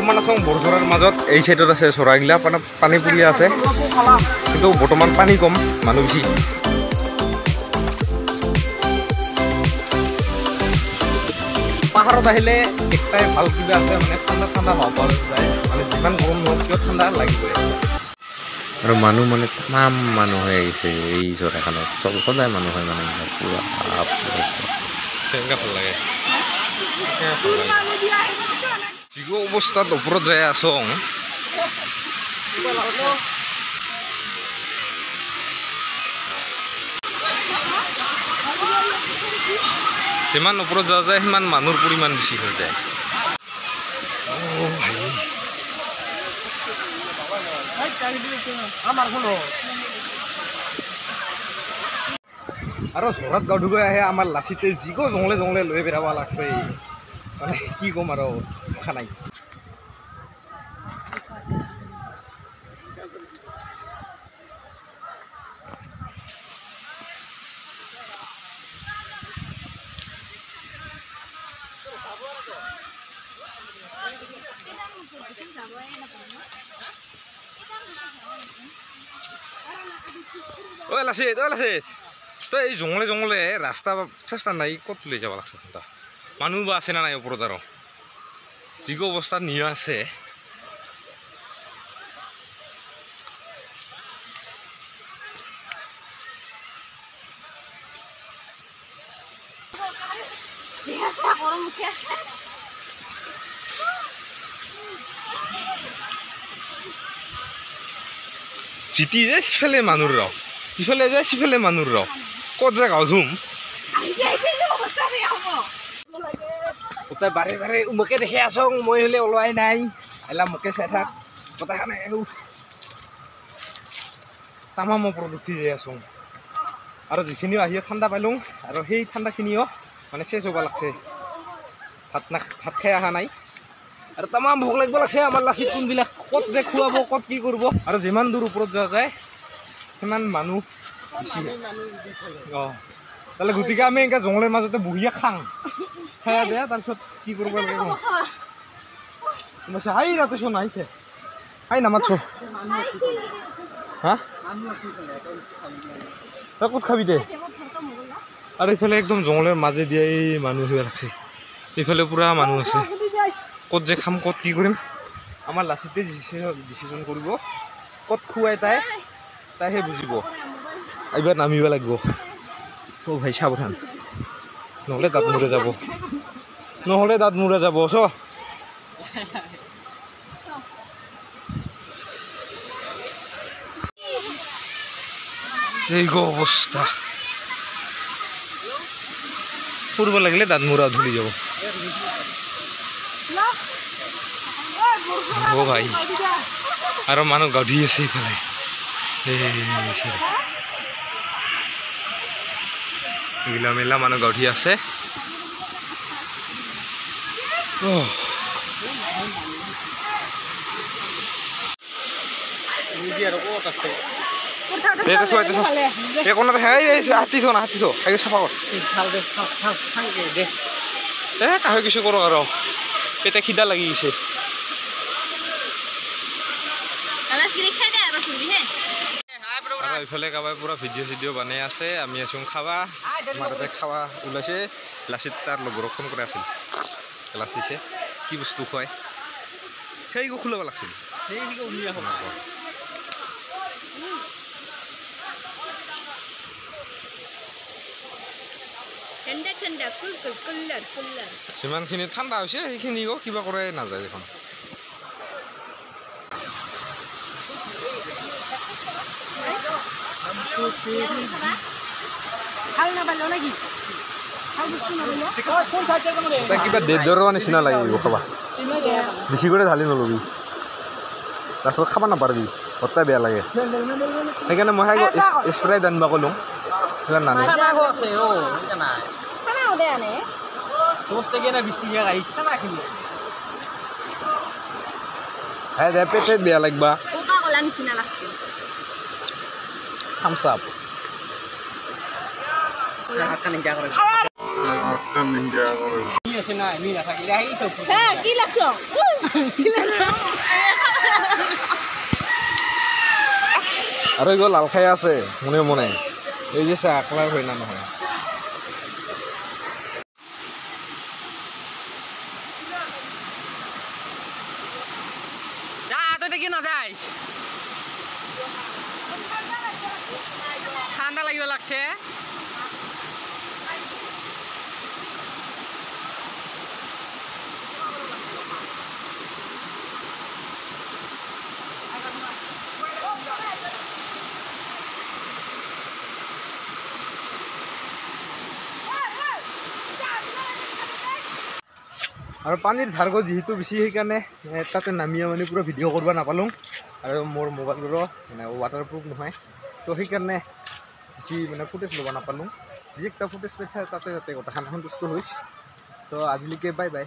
বৰ্তমান আছোঁ বৰঝৰাৰ মাজত। এই চাইডত আছে চৰাইগিলা, পানী পৰি আছে, কিন্তু বৰ্তমান পানী কম, মানুহ বেছি। পাহাৰত আহিলে একটাই ভাল কিবা আছে, মানে ঠাণ্ডা ঠাণ্ডা হাৱা পোৱা যায়, মানে যিমান গৰম নহওক কিয় ঠাণ্ডা লাগিবই। আৰু মানুহ মানে তামাম মানুহ হৈ আহিছে এই জেগাখনত, সদায় মানুহ হয় মানে পুৰা তেনেকৈ ভাল লাগে। যিটো অৱস্থাত ওপৰত যাই আছোঁ, যিমান ওপৰত যোৱা যায় সিমান মানুহৰ পৰিমাণ বেছি হৈ যায়। আৰু ঝৰত গাঁও ধুবই আহে আমাৰ লাচিতে যিকো জংলে জংলে লৈ পেলাব লাগছে, মানে কি ক'ম আৰু ভাষা নাই। ঐ লাচিত, তই এই জংলে জংলে ৰাস্তা চেষ্টা নাই, ক'ত লৈ যাব লাগছে? মানুহ বা আছে না নাই ওপৰত? আৰু যিকো অৱস্থাত নিয়া আছে। জিতি যে সিফালে মানুহ ৰ, ইফালে যে সিফালে মানুহ ৰ, ক'ত যে গাঁও ধুম গোটেই বাৰে বাৰে মোকে দেখি আছ, মই হ'লে ওলোৱাই নাই, এলা মোকে চাই থাক গোটেইখানে তামাম ওপৰত উঠি যাই আছোঁ। আৰু যিখিনিও আহি ঠাণ্ডা পালোঁ, আৰু সেই ঠাণ্ডাখিনিও মানে চেচ হ'ব লাগছে, ভাত খাই অহা নাই, আৰু তামাম ভোক লাগিব লাগছে। আমাৰ লাচিত কোনবিলাক ক'ত যে খুৱাব, ক'ত কি কৰিব। আৰু যিমান দূৰ ওপৰত যোৱা যায় সিমান মানুহ বেছি। অঁ, তাহলে গতিকে আমি এনেকৈ জংলৰ মাজতে বহিয়ে খাওঁ, খাই দিয়া, তাৰপিছত কি কৰিব লাগে হাই ৰাতিছোন আহিছে, হাই নামাতছো হা, তই ক'ত খাবি দে। আৰু এইফালে একদম জংলৰ মাজে দিয়াই মানুহ হৈ ৰাখছে, এইফালে পুৰা মানুহ আছে। ক'ত যে খাম, ক'ত কি কৰিম, আমাৰ লাচিতে ডিচিশ্যন কৰিব, ক'ত খুৱাই তাইহে বুজিব। এইবাৰ নামিব লাগিব। অ' ভাই সাৱধান, নহ'লে দাঁত মূৰে যাব, চ। এই অৱস্থা, ফুৰিব লাগিলে দাঁত মূৰা ধুলি যাব। অ' ভাই, আৰু মানুহ গাধি আছে এইফালে, গিলা মেলা মানুহ গাধি আছে। কাহে কিছু কৰক আৰু পেটে খিদা লাগি গৈছে। আৰু এইফালে কাবাই পুৰা ভিডিঅ' বনাই আছে, আমি আছোঁ খাবা, আমাৰ তাতে খাৱা ওলাইছে। লাচিত তাৰ লগৰক ফোন কৰা আছিল, ক্লাছ দিছে, কি বস্তু খুৱাই সেইকো খোলাব লাগিছিল। যিমানখিনি ঠাণ্ডা হৈছে সেইখিনি কিবা কৰে নাযায় দেখোন। কিবা ডেজৰৰ নিচিনা লাগিব খাবা, বেছি কৰি ঢালি নলবি, তাৰপিছত খাব নাপাৰবি, গোটেই বেয়া লাগে। সেইকাৰণে মই স্প্ৰাইট আনিব ক'লোঁ, সেইকাৰণে নানে। পেটে বেয়া লাগবা, থামছ আপ। আছে না মি না থাকিলে এই তো হ্যাঁ কি লাগছো আৰু এগো লাল খাই আছে মনে মনে এই যে চা আকলাৰ হয় না নহয় যা তো দেখি না যাই ঠান্ডা লাগিব লাগছে আৰু পানীৰ ধাৰগো যেহেতু বেছি সেইকাৰণে তাতে নামিয়া মানে পুৰা ভিডিঅ' কৰিব নাপালোঁ আৰু মোৰ মোবাইলৰো মানে ৱাটাৰপ্ৰুফ নহয় তো সেইকাৰণে বেছি মানে ফুটেজ ল'ব নাপালোঁ যি একটা ফুটেজ পাইছে তাতে গোটেইখন সন্তুষ্ট হৈছোঁ তো আজিলৈকে বাই বাই